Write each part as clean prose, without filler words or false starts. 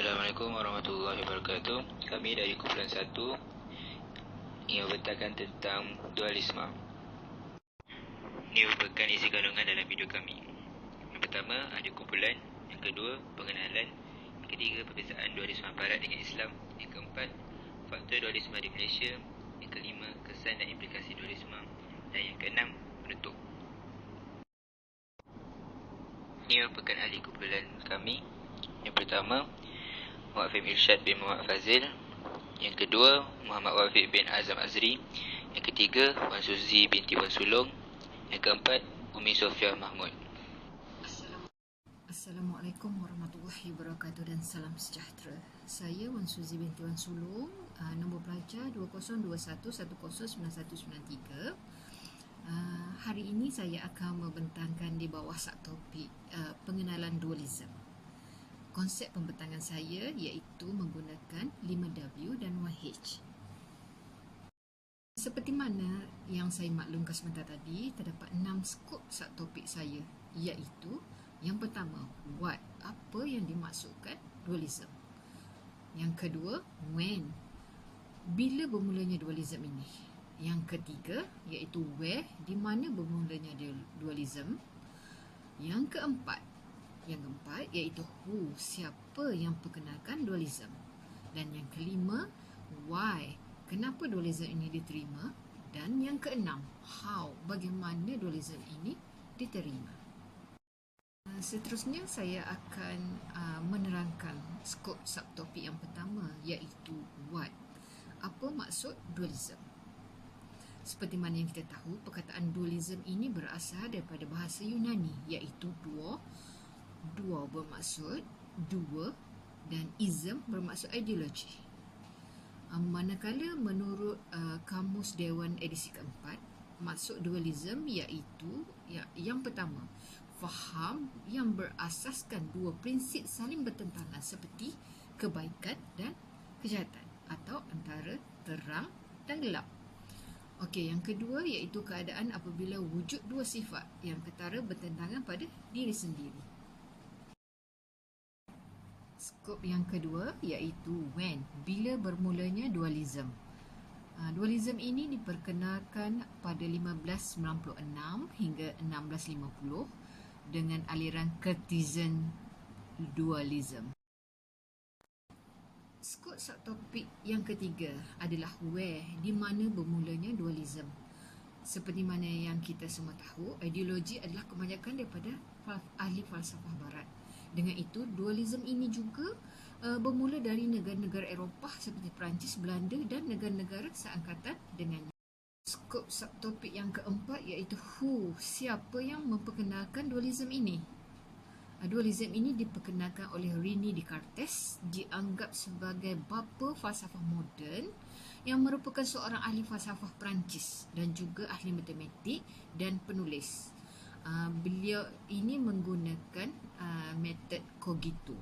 Assalamualaikum warahmatullahi wabarakatuh. Kami dari kumpulan 1 ingin membentangkan tentang dualisme. Ini merupakan isi kandungan dalam video kami. Yang pertama, ada kumpulan. Yang kedua, pengenalan. Yang ketiga, perbezaan dualisme barat dengan Islam. Yang keempat, faktor dualisme di Malaysia. Yang kelima, kesan dan implikasi dualisme. Dan yang keenam, penutup. Ini merupakan ahli kumpulan kami. Yang pertama, Muhammad Fahim Irsyad bin Muhammad Fazil. Yang kedua, Muhammad Wafiq bin Azam Azri. Yang ketiga, Wan Suzi binti Wan Sulong. Yang keempat, Umi Sofia Mahmud. Assalamualaikum warahmatullahi wabarakatuh dan salam sejahtera. Saya Wan Suzi binti Wan Sulong, nombor pelajar 2021109193. Hari ini saya akan membentangkan di bawah subtopik pengenalan dualisme. Konsep pembentangan saya iaitu menggunakan 5W dan 1H. Seperti mana yang saya maklumkan sebentar tadi, terdapat 6 skop subtopik saya, iaitu yang pertama, what, apa yang dimaksudkan dualisme. Yang kedua, when, bila bermulanya dualisme ini. Yang ketiga, iaitu where, di mana bermulanya dualisme. Yang keempat iaitu who, siapa yang perkenalkan dualisme. Dan yang kelima, why, kenapa dualisme ini diterima. Dan yang keenam, how, bagaimana dualisme ini diterima. Seterusnya saya akan menerangkan skop subtopik yang pertama, iaitu what, apa maksud dualisme. Seperti mana yang kita tahu, perkataan dualisme ini berasal daripada bahasa Yunani, iaitu duo bermaksud dua dan ism bermaksud ideologi. Manakala menurut Kamus Dewan edisi keempat, maksud dualisme iaitu yang pertama, faham yang berasaskan dua prinsip saling bertentangan seperti kebaikan dan kejahatan atau antara terang dan gelap. Okey, yang kedua iaitu keadaan apabila wujud dua sifat yang ketara bertentangan pada diri sendiri. Skop yang kedua iaitu when, bila bermulanya dualisme. Dualisme ini diperkenalkan pada 1596 hingga 1650 dengan aliran Cartesian dualism. Skop subtopik yang ketiga adalah where, di mana bermulanya dualisme. Seperti mana yang kita semua tahu, ideologi adalah kebanyakan daripada ahli falsafah barat. Dengan itu, dualisme ini juga bermula dari negara-negara Eropah seperti Perancis, Belanda dan negara-negara seangkatan dengannya. Skop subtopik yang keempat iaitu who, siapa yang memperkenalkan dualisme ini. Dualisme ini diperkenalkan oleh René Descartes, dianggap sebagai bapa falsafah moden yang merupakan seorang ahli falsafah Perancis dan juga ahli matematik dan penulis. Beliau ini menggunakan metod cogito.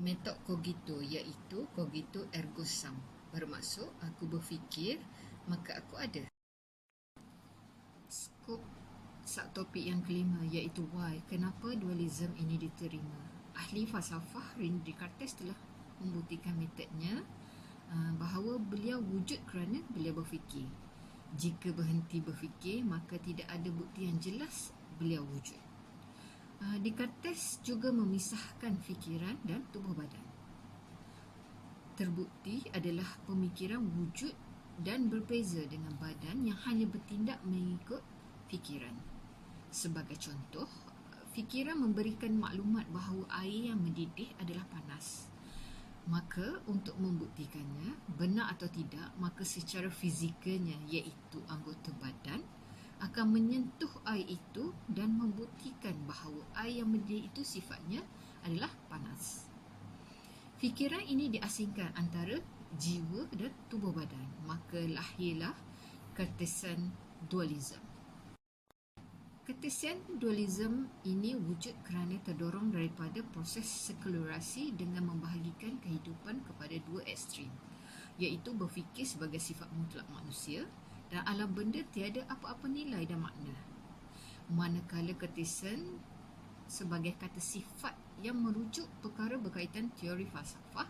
Metod cogito iaitu cogito ergo sum, bermaksud aku berfikir maka aku ada. Skop subtopik yang kelima iaitu why, kenapa dualisme ini diterima. Ahli falsafah René Descartes telah membuktikan metodnya bahawa beliau wujud kerana beliau berfikir. Jika berhenti berfikir, maka tidak ada bukti yang jelas beliau wujud. Descartes juga memisahkan fikiran dan tubuh badan. Terbukti adalah pemikiran wujud dan berbeza dengan badan yang hanya bertindak mengikut fikiran. Sebagai contoh, fikiran memberikan maklumat bahawa air yang mendidih adalah panas. Maka untuk membuktikannya benar atau tidak, maka secara fizikalnya iaitu anggota badan akan menyentuh air itu dan membuktikan bahawa air yang mendidih itu sifatnya adalah panas. Fikiran ini diasingkan antara jiwa dan tubuh badan, maka lahirlah Cartesian dualism. Cartesian dualism ini wujud kerana terdorong daripada proses sekularisasi dengan membahagikan kehidupan kepada dua ekstrim, iaitu berfikir sebagai sifat mutlak manusia dan alam benda tiada apa-apa nilai dan makna. Manakala Cartesian sebagai kata sifat yang merujuk perkara berkaitan teori falsafah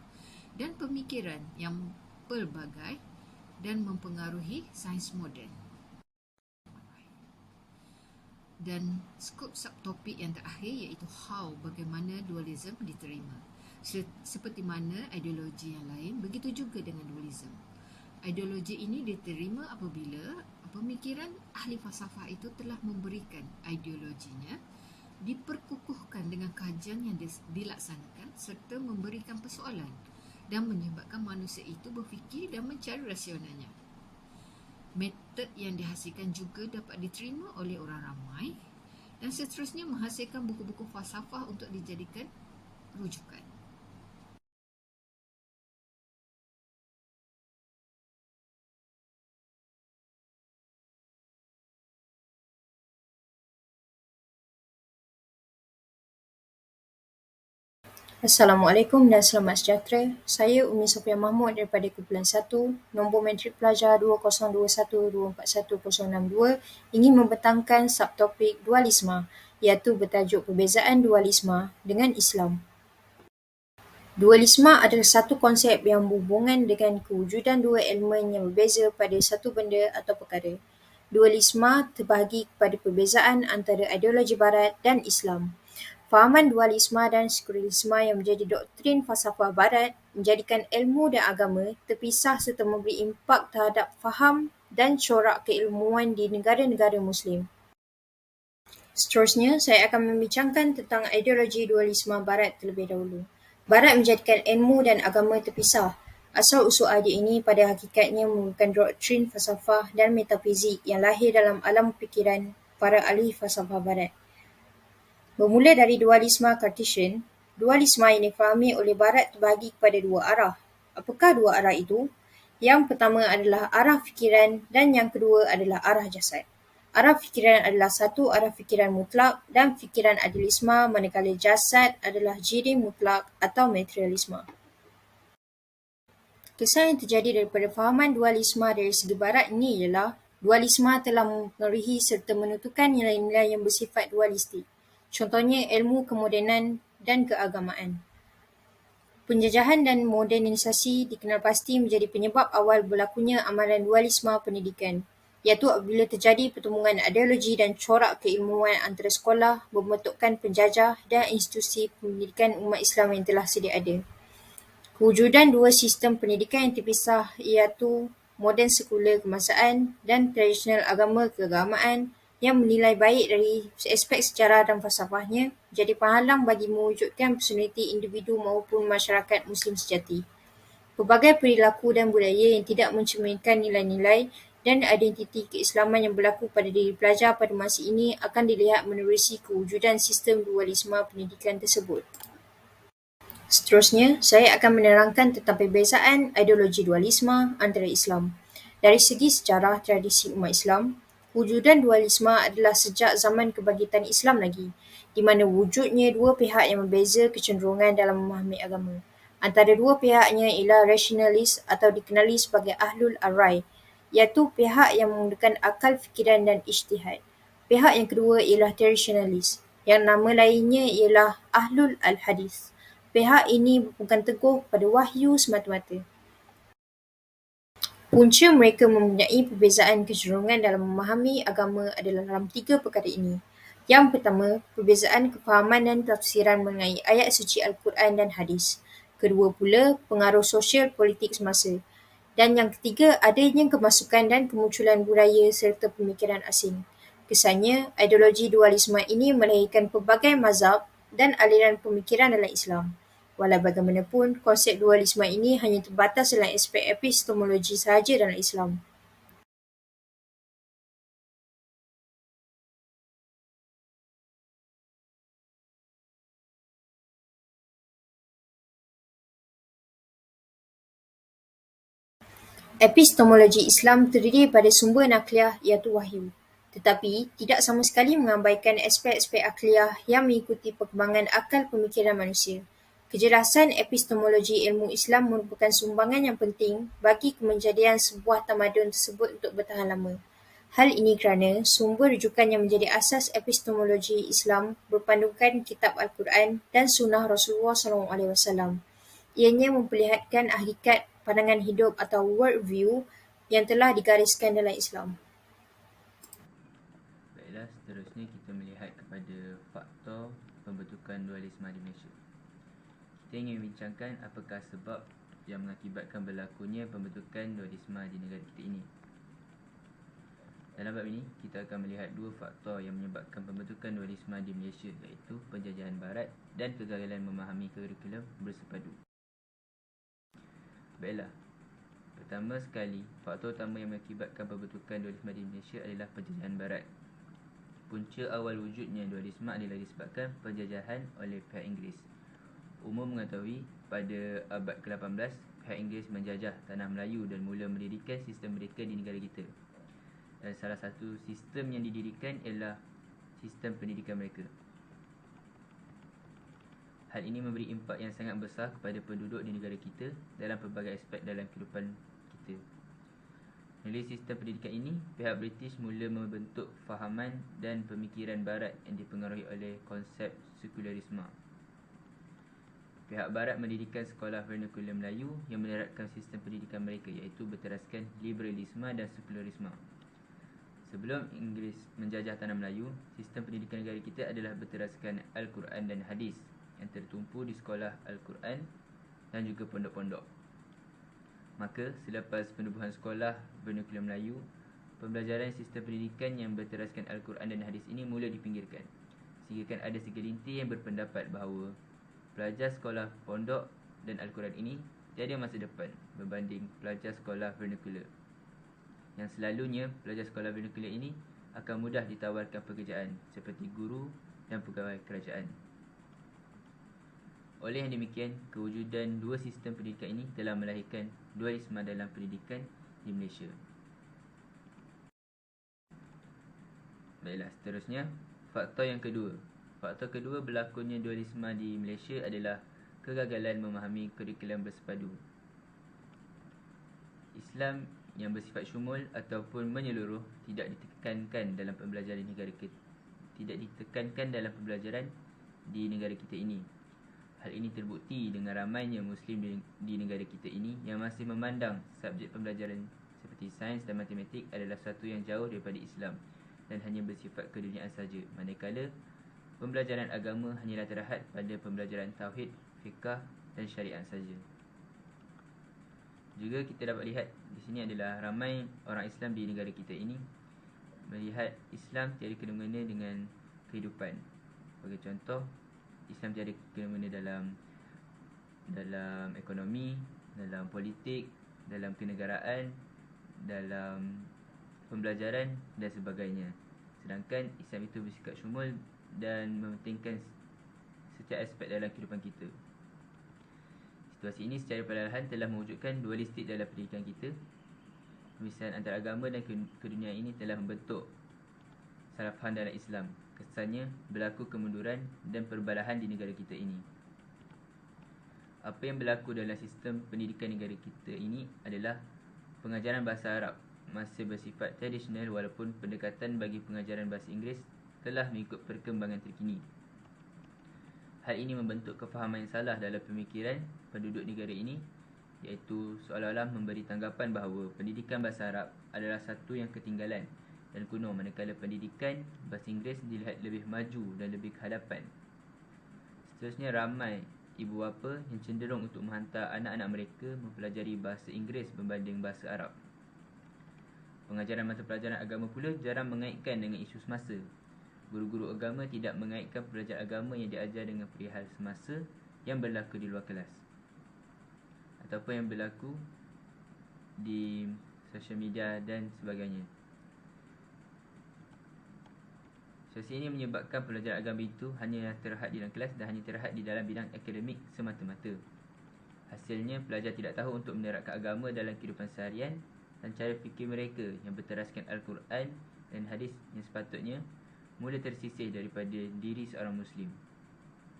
dan pemikiran yang pelbagai dan mempengaruhi sains moden. Dan skop subtopik yang terakhir iaitu how, bagaimana dualism diterima. Seperti mana ideologi yang lain, begitu juga dengan dualism. Ideologi ini diterima apabila pemikiran ahli falsafah itu telah memberikan ideologinya, diperkukuhkan dengan kajian yang dilaksanakan serta memberikan persoalan dan menyebabkan manusia itu berfikir dan mencari rasionalnya. Metod yang dihasilkan juga dapat diterima oleh orang ramai dan seterusnya menghasilkan buku-buku falsafah untuk dijadikan rujukan. Assalamualaikum dan selamat sejahtera. Saya Umi Sofia Mahmud daripada kumpulan 1, nombor matrik pelajar 2021241062 ingin membentangkan subtopik dualisme iaitu bertajuk perbezaan dualisme dengan Islam. Dualisme adalah satu konsep yang berhubungan dengan kewujudan dua elemen yang berbeza pada satu benda atau perkara. Dualisme terbahagi kepada perbezaan antara ideologi Barat dan Islam. Fahaman dualisme dan sekularisme yang menjadi doktrin falsafah Barat menjadikan ilmu dan agama terpisah serta memberi impak terhadap faham dan corak keilmuan di negara-negara Muslim. Seterusnya, saya akan membincangkan tentang ideologi dualisme Barat terlebih dahulu. Barat menjadikan ilmu dan agama terpisah. Asal-usul idea ini pada hakikatnya merupakan doktrin falsafah dan metafizik yang lahir dalam alam fikiran para ahli falsafah Barat. Bermula dari dualisme Cartesian, dualisme yang difahami oleh Barat terbahagi kepada dua arah. Apakah dua arah itu? Yang pertama adalah arah fikiran dan yang kedua adalah arah jasad. Arah fikiran adalah satu arah fikiran mutlak dan fikiran idealisme, manakala jasad adalah jiri mutlak atau materialisme. Kesan yang terjadi daripada fahaman dualisme dari segi Barat ini ialah dualisme telah mempengaruhi serta menentukan nilai-nilai yang bersifat dualistik. Contohnya ilmu kemodenan dan keagamaan. Penjajahan dan modernisasi dikenal pasti menjadi penyebab awal berlakunya amalan dualisme pendidikan, iaitu apabila terjadi pertemuan ideologi dan corak keilmuan antara sekolah, pembentukan penjajah dan institusi pendidikan umat Islam yang telah sedia ada. Kewujudan dua sistem pendidikan yang terpisah iaitu moden sekular kebangsaan dan tradisional agama keagamaan yang menilai baik dari aspek sejarah dan falsafahnya jadi penghalang bagi mewujudkan personaliti individu maupun masyarakat Muslim sejati. Pelbagai perilaku dan budaya yang tidak mencerminkan nilai-nilai dan identiti keislaman yang berlaku pada diri pelajar pada masa ini akan dilihat menerusi kewujudan sistem dualisme pendidikan tersebut. Seterusnya, saya akan menerangkan tentang perbezaan ideologi dualisme antara Islam. Dari segi sejarah tradisi umat Islam, wujudan dualisme adalah sejak zaman kebangkitan Islam lagi, di mana wujudnya dua pihak yang berbeza kecenderungan dalam memahami agama. Antara dua pihaknya ialah rasionalis atau dikenali sebagai ahlul ar-rai, iaitu pihak yang menggunakan akal fikiran dan ijtihad. Pihak yang kedua ialah tradisionalis, yang nama lainnya ialah ahlul al-hadis. Pihak ini berpegang teguh pada wahyu semata-mata. Punca mereka mempunyai perbezaan kecenderungan dalam memahami agama adalah dalam tiga perkara ini. Yang pertama, perbezaan kefahaman dan tafsiran mengenai ayat suci Al-Quran dan hadis. Kedua pula, pengaruh sosial politik semasa. Dan yang ketiga, adanya kemasukan dan kemunculan budaya serta pemikiran asing. Kesannya, ideologi dualisme ini melahirkan pelbagai mazhab dan aliran pemikiran dalam Islam. Walau bagaimanapun, konsep dualisme ini hanya terbatas dalam aspek epistemologi sahaja dalam Islam. Epistemologi Islam terdiri pada sumber nakliah iaitu wahyu, tetapi tidak sama sekali mengabaikan aspek-aspek akliah yang mengikuti perkembangan akal pemikiran manusia. Kejelasan epistemologi ilmu Islam merupakan sumbangan yang penting bagi kemenjadian sebuah tamadun tersebut untuk bertahan lama. Hal ini kerana sumber rujukan yang menjadi asas epistemologi Islam berpandukan kitab Al-Quran dan sunnah Rasulullah SAW. Ianya memperlihatkan hakikat pandangan hidup atau worldview yang telah digariskan dalam Islam. Baiklah, seterusnya kita melihat kepada faktor pembentukan dualisme di Malaysia. Kita ingin membincangkan apakah sebab yang mengakibatkan berlakunya pembentukan dualisme di negara kita ini. Dalam bab ini, kita akan melihat dua faktor yang menyebabkan pembentukan dualisme di Malaysia, iaitu penjajahan barat dan kegagalan memahami kurikulum bersepadu. Baiklah, pertama sekali, faktor utama yang mengakibatkan pembentukan dualisme di Malaysia adalah penjajahan barat. Punca awal wujudnya dualisme adalah disebabkan penjajahan oleh pihak Inggeris. Umum mengetahui pada abad ke-18, pihak Inggeris menjajah tanah Melayu dan mula mendirikan sistem mereka di negara kita. Dan salah satu sistem yang didirikan ialah sistem pendidikan mereka. Hal ini memberi impak yang sangat besar kepada penduduk di negara kita dalam pelbagai aspek dalam kehidupan kita. Melalui sistem pendidikan ini, pihak British mula membentuk fahaman dan pemikiran barat yang dipengaruhi oleh konsep sekularisme. Pihak barat mendirikan sekolah vernakular Melayu yang menerapkan sistem pendidikan mereka, iaitu berteraskan liberalisme dan sekularisme. Sebelum Inggeris menjajah tanah Melayu, sistem pendidikan negara kita adalah berteraskan Al-Quran dan Hadis yang tertumpu di sekolah Al-Quran dan juga pondok-pondok. Maka, selepas penubuhan sekolah vernakular Melayu, pembelajaran sistem pendidikan yang berteraskan Al-Quran dan Hadis ini mula dipinggirkan, sehingga ada segelintir yang berpendapat bahawa pelajar sekolah pondok dan Al-Quran ini tiada masa depan berbanding pelajar sekolah vernakular, yang selalunya pelajar sekolah vernakular ini akan mudah ditawarkan pekerjaan seperti guru dan pegawai kerajaan. Oleh yang demikian, kewujudan dua sistem pendidikan ini telah melahirkan dualisme dalam pendidikan di Malaysia. Baiklah, seterusnya, faktor yang kedua. Faktor kedua berlakunya dualisme di Malaysia adalah kegagalan memahami kurikulum bersepadu. Islam yang bersifat syumul ataupun menyeluruh tidak ditekankan dalam pembelajaran di negara kita ini. Hal ini terbukti dengan ramainya Muslim di negara kita ini yang masih memandang subjek pembelajaran seperti sains dan matematik adalah satu yang jauh daripada Islam dan hanya bersifat keduniaan saja, manakala pembelajaran agama hanyalah terhad pada pembelajaran tauhid, fiqh dan syariat saja. Juga kita dapat lihat di sini adalah ramai orang Islam di negara kita ini melihat Islam tiada kena-mengena dengan kehidupan. Sebagai contoh, Islam tiada kena-mengena dalam ekonomi, dalam politik, dalam kenegaraan, dalam pembelajaran dan sebagainya. Sedangkan Islam itu bersikap syumul dan mementingkan setiap aspek dalam kehidupan kita. Situasi ini secara perlahan telah mewujudkan dualistik dalam pendidikan kita. Pemisahan antara agama dan keduniaan ini telah membentuk salah faham dalam Islam. Kesannya berlaku kemunduran dan perbalahan di negara kita ini. Apa yang berlaku dalam sistem pendidikan negara kita ini adalah pengajaran bahasa Arab masih bersifat tradisional walaupun pendekatan bagi pengajaran bahasa Inggeris telah mengikut perkembangan terkini. Hal ini membentuk kefahaman yang salah dalam pemikiran penduduk negara ini, iaitu seolah-olah memberi tanggapan bahawa pendidikan bahasa Arab adalah satu yang ketinggalan dan kuno, manakala pendidikan bahasa Inggeris dilihat lebih maju dan lebih ke hadapan. Seterusnya, ramai ibu bapa yang cenderung untuk menghantar anak-anak mereka mempelajari bahasa Inggeris berbanding bahasa Arab. Pengajaran mata pelajaran agama pula jarang mengaitkan dengan isu semasa. Guru-guru agama tidak mengaitkan pelajar agama yang diajar dengan perihal semasa yang berlaku di luar kelas ataupun yang berlaku di sosial media dan sebagainya. Situasi ini menyebabkan pelajaran agama itu hanya terhad di dalam kelas dan hanya terhad di dalam bidang akademik semata-mata. Hasilnya, pelajar tidak tahu untuk menerapkan agama dalam kehidupan seharian dan cara fikir mereka yang berteraskan Al-Quran dan hadis yang sepatutnya mula tersisih daripada diri seorang Muslim.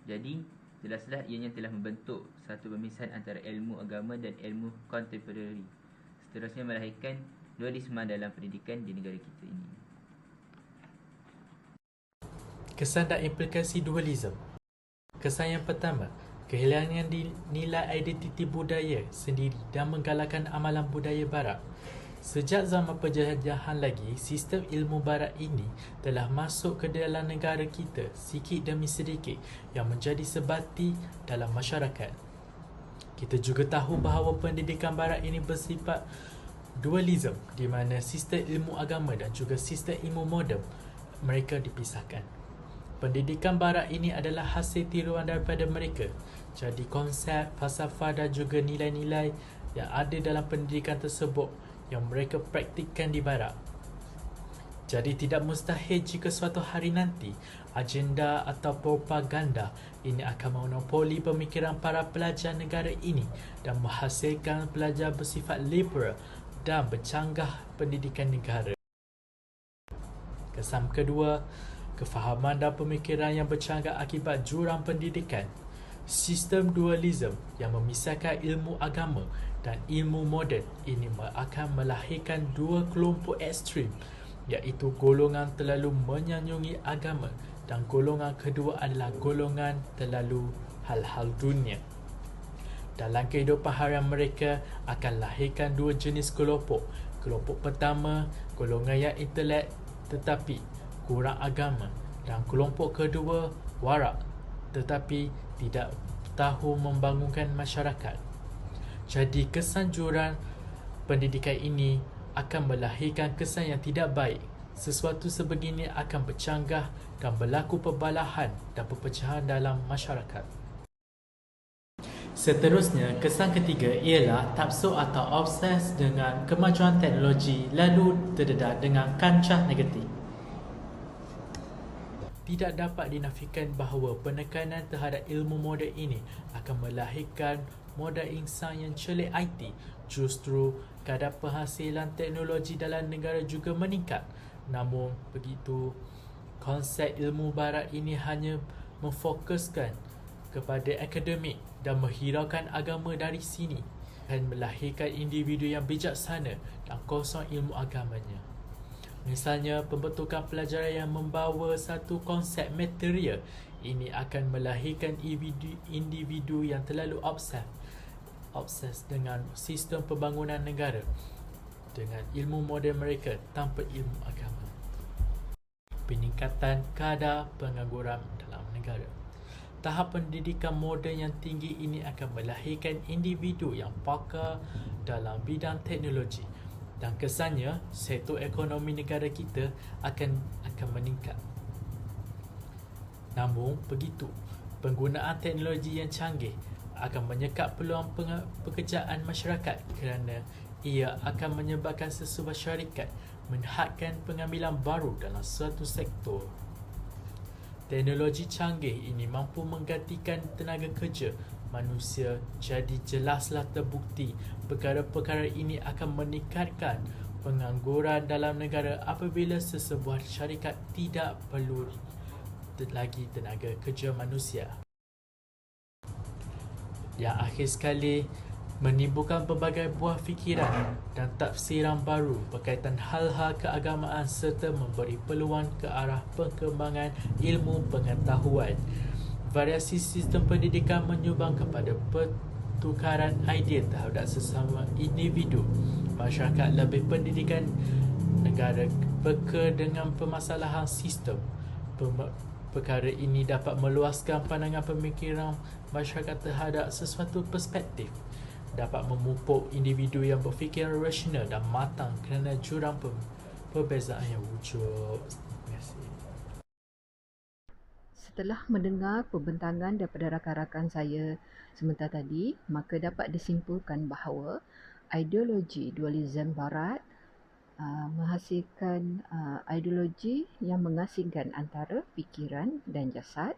Jadi, jelaslah ianya telah membentuk satu pemisahan antara ilmu agama dan ilmu kontemporari. Seterusnya melahirkan dualisme dalam pendidikan di negara kita ini. Kesan dan implikasi dualisme. Kesan yang pertama, kehilangan nilai identiti budaya sendiri dan menggalakkan amalan budaya barat. Sejak zaman penjajahan lagi, sistem ilmu barat ini telah masuk ke dalam negara kita sikit demi sedikit yang menjadi sebati dalam masyarakat. Kita juga tahu bahawa pendidikan barat ini bersifat dualisme di mana sistem ilmu agama dan juga sistem ilmu moden mereka dipisahkan. Pendidikan barat ini adalah hasil tiruan daripada mereka. Jadi konsep, falsafah dan juga nilai-nilai yang ada dalam pendidikan tersebut yang mereka praktikkan di barat. Jadi tidak mustahil jika suatu hari nanti agenda atau propaganda ini akan monopoli pemikiran para pelajar negara ini dan menghasilkan pelajar bersifat liberal dan bercanggah pendidikan negara. Kesan kedua, kefahaman dan pemikiran yang bercanggah akibat jurang pendidikan. Sistem dualisme yang memisahkan ilmu agama dan ilmu moden ini akan melahirkan dua kelompok ekstrim, iaitu golongan terlalu menyanjungi agama dan golongan kedua adalah golongan terlalu hal-hal dunia. Dalam kehidupan harian mereka akan lahirkan dua jenis kelompok. Kelompok pertama, golongan yang intelek tetapi kurang agama, dan kelompok kedua, warak tetapi tidak tahu membangunkan masyarakat. Jadi kesan jurang pendidikan ini akan melahirkan kesan yang tidak baik. Sesuatu sebegini akan bercanggah dan berlaku perbalahan dan perpecahan dalam masyarakat. Seterusnya, kesan ketiga ialah taksub atau obses dengan kemajuan teknologi lalu terdedah dengan kancah negatif. Tidak dapat dinafikan bahawa penekanan terhadap ilmu moden ini akan melahirkan modal insan yang celik IT. Justru kadar penghasilan teknologi dalam negara juga meningkat. Namun begitu, konsep ilmu barat ini hanya memfokuskan kepada akademik dan menghiraukan agama dari sini, dan melahirkan individu yang bijaksana dan kosong ilmu agamanya. Misalnya, pembentukan pelajaran yang membawa satu konsep material ini akan melahirkan individu yang terlalu obses dengan sistem pembangunan negara dengan ilmu moden mereka tanpa ilmu agama. Peningkatan kadar pengangguran dalam negara. Tahap pendidikan moden yang tinggi ini akan melahirkan individu yang pakar dalam bidang teknologi, dan kesannya sektor ekonomi negara kita akan meningkat. Namun begitu, penggunaan teknologi yang canggih akan menyekat peluang pekerjaan masyarakat kerana ia akan menyebabkan sesebuah syarikat menghadkan pengambilan baru dalam suatu sektor. Teknologi canggih ini mampu menggantikan tenaga kerja manusia, jadi jelaslah terbukti perkara-perkara ini akan meningkatkan pengangguran dalam negara apabila sesebuah syarikat tidak perlu lagi tenaga kerja manusia. Yang akhir sekali, menimbulkan pelbagai buah fikiran dan tafsiran baru berkaitan hal-hal keagamaan serta memberi peluang ke arah perkembangan ilmu pengetahuan. Variasi sistem pendidikan menyumbang kepada pertukaran idea terhadap sesama individu. Masyarakat lebih pendidikan negara peka dengan permasalahan sistem. Perkara ini dapat meluaskan pandangan pemikiran masyarakat terhadap sesuatu perspektif, dapat memupuk individu yang berfikir rasional dan matang kerana jurang perbezaan yang wujud. Terima kasih. Setelah mendengar pembentangan daripada rakan-rakan saya sebentar tadi, maka dapat disimpulkan bahawa ideologi dualisme barat menghasilkan ideologi yang mengasingkan antara fikiran dan jasad,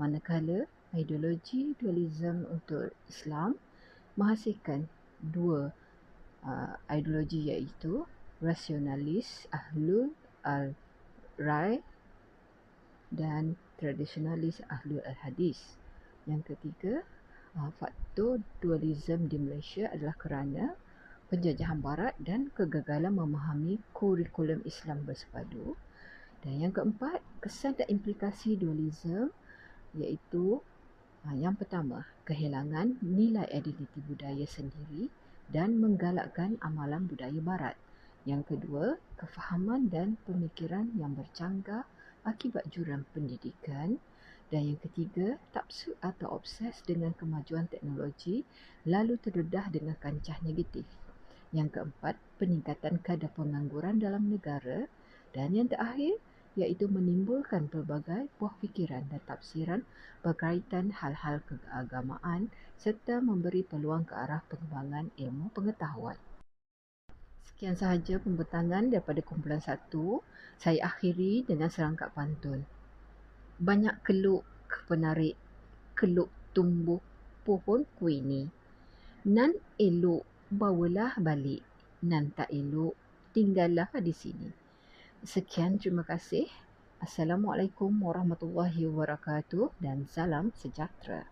manakala ideologi dualisme untuk Islam menghasilkan dua ideologi, iaitu rasionalis ahlul al-rai dan tradisionalis ahlul al-hadis. Yang ketiga, faktor dualisme di Malaysia adalah kerana penjajahan Barat dan kegagalan memahami kurikulum Islam bersepadu. Dan yang keempat, kesan dan implikasi dualisme, iaitu yang pertama, kehilangan nilai identiti budaya sendiri dan menggalakkan amalan budaya Barat. Yang kedua, kefahaman dan pemikiran yang bercanggah akibat jurang pendidikan. Dan yang ketiga, taksub atau obses dengan kemajuan teknologi lalu terdedah dengan kancah negatif. Yang keempat, peningkatan kadar pengangguran dalam negara. Dan yang terakhir, iaitu menimbulkan pelbagai buah fikiran dan tafsiran berkaitan hal-hal keagamaan serta memberi peluang ke arah pengembangan ilmu pengetahuan. Sekian sahaja pembentangan daripada kumpulan 1. Saya akhiri dengan serangkap pantun. Banyak keluk penarik, keluk tumbuh pohon kuini. Nan elok bawalah balik, nan tak elok tinggallah di sini. Sekian, terima kasih. Assalamualaikum warahmatullahi wabarakatuh dan salam sejahtera.